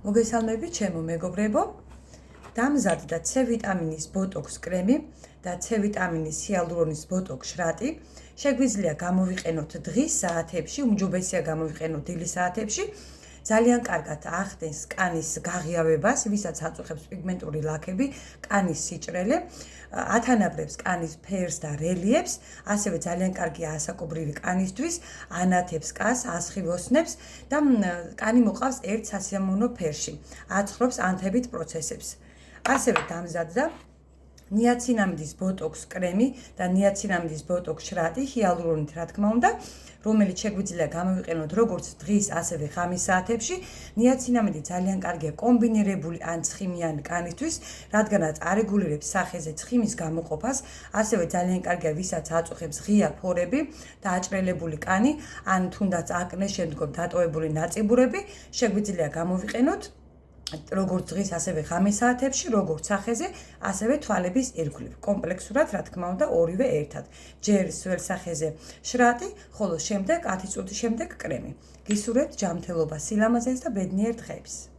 მოგესალმებით ჩემო მეგობრებო. დამზადდა C ვიტამინის ბოტოქს კრემი და C ვიტამინის ჰიალურონის ბოტოქს შრატი. შეგვიძლია გამოვიყენოთ დღის საათებში, უმჯობესია გამოვიყენოთ დილის საათებში. ძალიან კარგად ახდენს კანის გაღიავებას, ვისაც აწუხებს პიგმენტური ლაქები, კანის სიჭრელე, ათანაბრებს კანის ფერს და რელიეფს, ასევე ძალიან კარგია ასაკობრივი კანისთვის, ანათებს კანს, ასხივოსნებს და კანი მოყავს ერთ სასიამოვნო ფერში, აცხრობს ანთებით პროცესებს. ასევე დამზადდა ნიაცინამიდის ბოტოქს კრემი და ნიაცინამიდის ბოტოქს შრატი ჰიალურონით, რა თქმა უნდა, რომელიც შეგვიძლია გამოვიყენოთ როგორც დღის, ასევე ღამის საათებში. ნიაცინამიდი ძალიან კარგია კომბინირებული ან ცხიმიანი კანისთვის, რადგანაც არეგულირებს სახეზე ცხიმის გამოყოფას, ასევე ძალიან კარგია ვისაც აწუხებს ღია ფორები და აჭრელებული კანი, ან თუნდაც აკნეს შემდგომ დატოვებული ნაწიბურები, შეგვიძლია გამოვიყენოთ როგორც დღის, ასევე ღამის საათებში, როგორც სახეზე, ასევე თვალების ირგვლივ. კომპლექსურად, რა თქმა უნდა, ორივე ერთად. ჯერ სველ სახეზე შრატი, ხოლო შემდეგ 10 წუთის შემდეგ კრემი. გისურვებთ ჯანმრთელობას, სილამაზეს და ბედნიერ დღეებს.